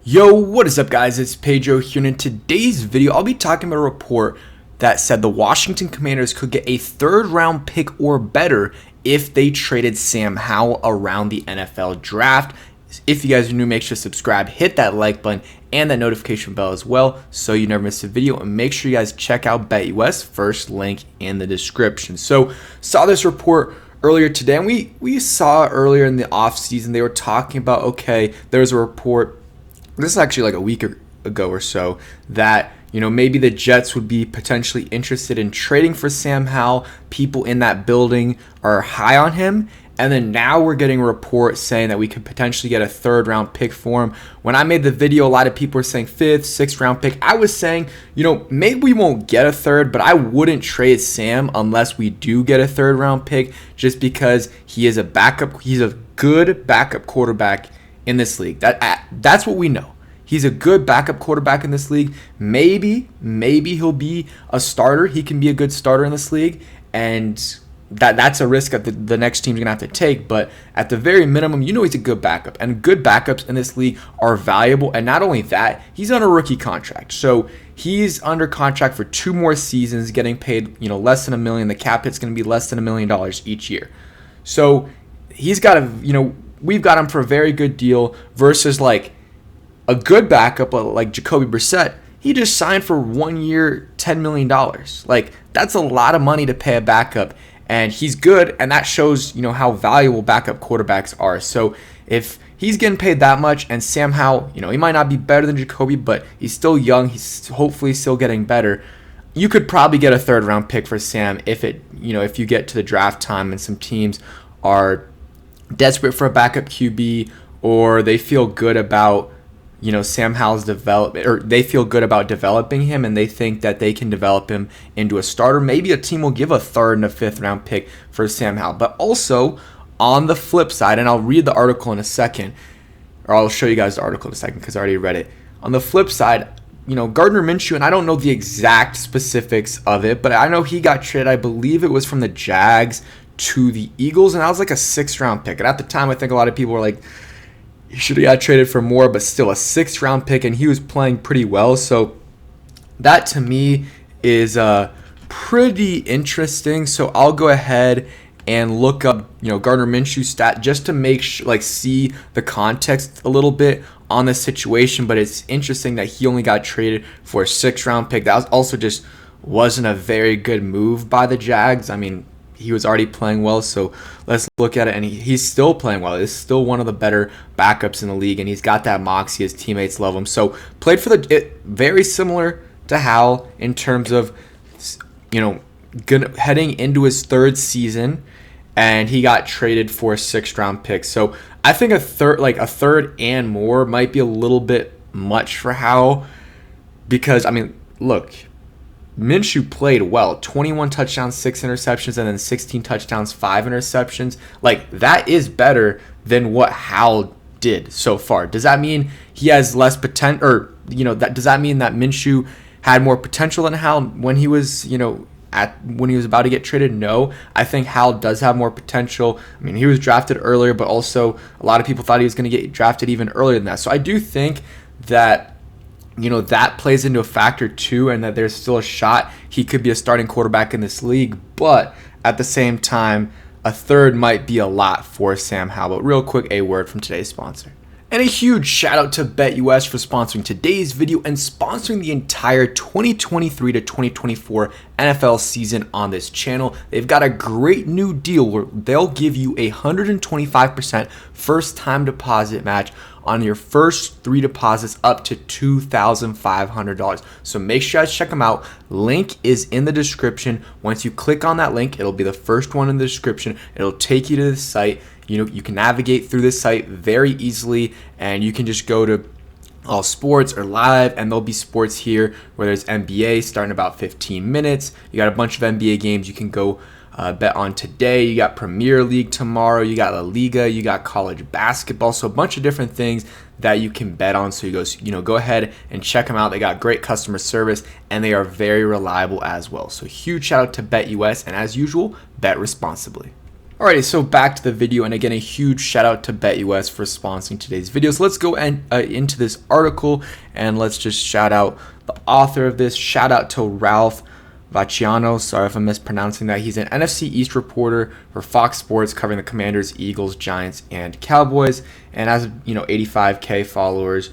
Yo, what is up guys? It's Pedro here, and in today's video I'll be talking about a report that said the Washington Commanders could get a third round pick or better if they traded Sam Howell around the NFL draft. If you guys are new, make sure to subscribe, hit that like button and that notification bell as well so you never miss a video, and make sure you guys check out BetUS, first link in the description. So saw this report earlier today, and we saw earlier in the offseason they were talking about, okay, there's a report, this is actually like a week ago or so, that maybe the Jets would be potentially interested in trading for Sam Howell. People in that building are high on him, and then now we're getting a report saying that we could potentially get a third round pick for him. When I made the video, a lot of people were saying fifth, sixth round pick. I was saying, maybe we won't get a third, but I wouldn't trade Sam unless we do get a third round pick, just because he is a backup. He's a good backup quarterback in this league. That's what we know. He's a good backup quarterback in this league. Maybe he'll be a starter. He can be a good starter in this league, and that's a risk that the next team's gonna have to take. But at the very minimum, he's a good backup, and good backups in this league are valuable. And not only that, he's on a rookie contract, so he's under contract for 2 more seasons, getting paid less than $1 million. The cap hit's gonna be less than $1 million each year. So he's got we've got him for a very good deal versus like a good backup like Jacoby Brissett. He just signed for 1 year, $10 million. Like, that's a lot of money to pay a backup, and he's good, and that shows how valuable backup quarterbacks are. So if he's getting paid that much, and Sam Howell, he might not be better than Jacoby, but he's still young. He's hopefully still getting better. You could probably get a third round pick for Sam if you get to the draft time and some teams are desperate for a backup QB, or they feel good about Sam Howell's development, or they feel good about developing him and they think that they can develop him into a starter. Maybe a team will give a third and a fifth round pick for Sam Howell. But also on the flip side, and I'll read the article in a second, or I'll show you guys the article in a second because I already read it. On the flip side, Gardner Minshew, and I don't know the exact specifics of it, but I know he got traded, I believe it was from the Jags to the Eagles, and that was like a 6th round pick. And at the time, I think a lot of people were like, he should have got traded for more, but still a 6th round pick, and he was playing pretty well. So that to me is pretty interesting. So I'll go ahead and look up Gardner Minshew's stat just to make see the context a little bit on the situation. But it's interesting that he only got traded for a 6th round pick. That was also just wasn't a very good move by the Jags. I mean, he was already playing well, so let's look at it, and he's still playing well. He's still one of the better backups in the league, and he's got that moxie. His teammates love him. So played for very similar to Howell in terms of heading into his 3rd season, and he got traded for a 6th round pick. So I think a third and more might be a little bit much for Howell, because look, Minshew played well. 21 touchdowns, 6 interceptions, and then 16 touchdowns, 5 interceptions. Like, that is better than what Howell did so far. Does that mean he has less potential, or does that mean that Minshew had more potential than Howell when he was when he was about to get traded? No, I think Howell does have more potential. I mean, he was drafted earlier, but also a lot of people thought he was going to get drafted even earlier than that. So I do think that that plays into a factor too, and that there's still a shot he could be a starting quarterback in this league. But at the same time, a third might be a lot for Sam Howell. But real quick, a word from today's sponsor. And a huge shout out to BetUS for sponsoring today's video and sponsoring the entire 2023 to 2024 NFL season on this channel. They've got a great new deal where they'll give you a 125% first time deposit match on your first 3 deposits up to $2,500. So make sure you guys check them out. Link is in the description. Once you click on that link, it'll be the first one in the description. It'll take you to the site. You can navigate through this site very easily, and you can just go to all sports or live, and there'll be sports here where there's NBA starting in about 15 minutes. You got a bunch of NBA games you can go bet on today. You got Premier League tomorrow. You got La Liga. You got college basketball. So a bunch of different things that you can bet on. So go ahead and check them out. They got great customer service, and they are very reliable as well. So huge shout out to BetUS, and as usual, bet responsibly. Alrighty, so back to the video, and again, a huge shout out to BetUS for sponsoring today's video. So let's go into this article, and let's just shout out the author of this. Shout out to Ralph Vacciano. Sorry if I'm mispronouncing that. He's an NFC East reporter for Fox Sports, covering the Commanders, Eagles, Giants, and Cowboys. And as 85K followers,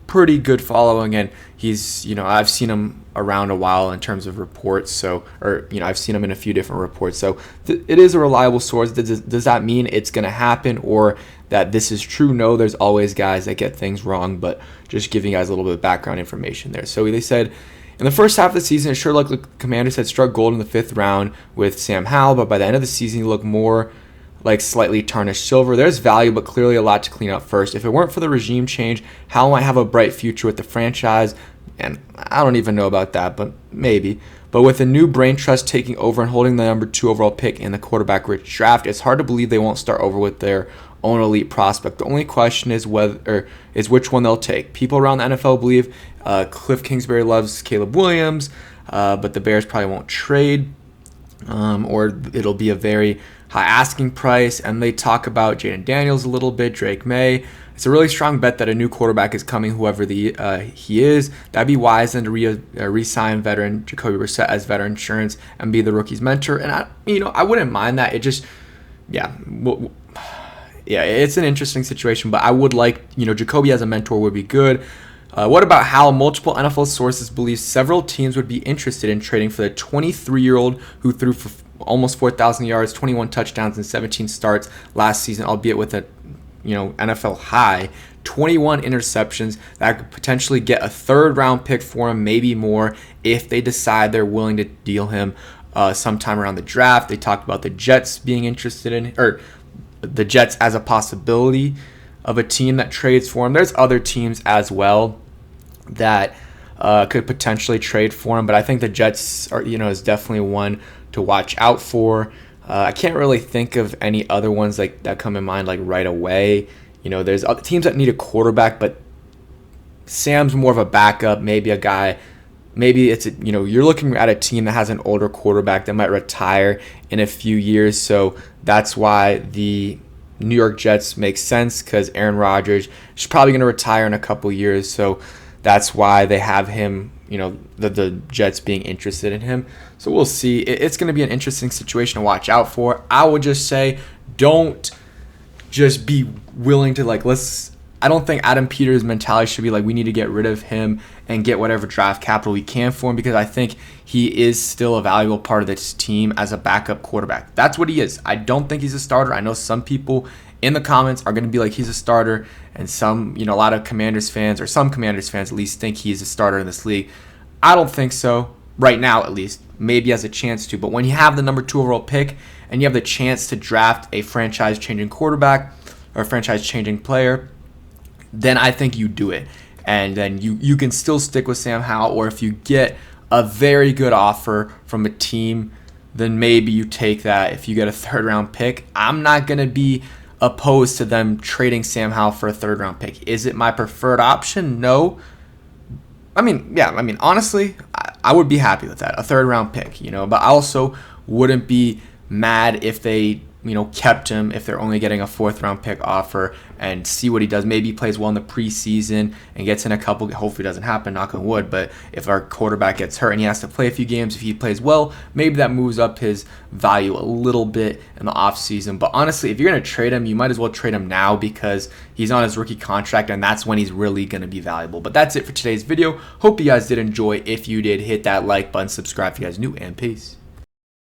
pretty good following, and he's I've seen him around a while in terms of reports, I've seen him in a few different reports, so it is a reliable source. Does that mean it's going to happen or that this is true? No, there's always guys that get things wrong, but just giving you guys a little bit of background information there. So they said, in the first half of the season, it sure looked like the Commanders had struck gold in the 5th round with Sam Howell, but by the end of the season, he looked more like slightly tarnished silver. There's value, but clearly a lot to clean up first. If it weren't for the regime change, Howell might have a bright future with the franchise, and I don't even know about that, but maybe. But with a new brain trust taking over and holding the number 2 overall pick in the quarterback-rich draft, it's hard to believe they won't start over with their own elite prospect. The only question is which one they'll take. People around the NFL believe Cliff Kingsbury loves Caleb Williams, but the Bears probably won't trade, or it'll be a very high asking price. And they talk about Jaden Daniels a little bit, Drake May. It's a really strong bet that a new quarterback is coming, whoever he is. That'd be wise then to re-sign veteran Jacoby Brissett as veteran insurance and be the rookie's mentor. And I wouldn't mind that. It just, it's an interesting situation. But I would like, Jacoby as a mentor would be good. What about Howell? Multiple NFL sources believe several teams would be interested in trading for the 23-year-old who threw for almost 4,000 yards, 21 touchdowns, and 17 starts last season, albeit with a NFL high 21 interceptions. That could potentially get a 3rd-round pick for him, maybe more, if they decide they're willing to deal him sometime around the draft. They talked about the Jets being interested in, or the Jets as a possibility of a team that trades for him. There's other teams as well that could potentially trade for him, but I think the Jets are, is definitely one to watch out for. I can't really think of any other ones like that come in mind like right away. There's other teams that need a quarterback, but Sam's more of a backup, maybe a guy. Maybe it's you're looking at a team that has an older quarterback that might retire in a few years. So that's why the New York Jets make sense, because Aaron Rodgers is probably going to retire in a couple years. So that's why they have him, the Jets being interested in him. So we'll see. It's going to be an interesting situation to watch out for. I would just say, don't just be willing to I don't think Adam Peters' mentality should be like, we need to get rid of him and get whatever draft capital we can for him, because I think he is still a valuable part of this team as a backup quarterback. That's what he is. I don't think he's a starter. I know some people in the comments are going to be like, he's a starter, and some, a lot of Commanders fans, or some Commanders fans at least, think he's a starter in this league. I don't think so, right now at least. Maybe has a chance to, but when you have the number 2 overall pick and you have the chance to draft a franchise-changing quarterback or a franchise-changing player, then I think you do it. And then you can still stick with Sam Howell, or if you get a very good offer from a team, then maybe you take that. If you get a 3rd-round pick, I'm not going to be opposed to them trading Sam Howell for a 3rd-round pick. Is it my preferred option? No. Honestly, I would be happy with that, a 3rd-round pick, but I also wouldn't be mad if they, kept him, if they're only getting a 4th-round pick offer, and see what he does. Maybe he plays well in the preseason and gets in a couple, hopefully it doesn't happen, knock on wood, but if our quarterback gets hurt and he has to play a few games, if he plays well, maybe that moves up his value a little bit in the offseason. But honestly, if you're going to trade him, you might as well trade him now, because he's on his rookie contract, and that's when he's really going to be valuable. But that's it for today's video. Hope you guys did enjoy. If you did, hit that like button, subscribe if you guys are new, and peace.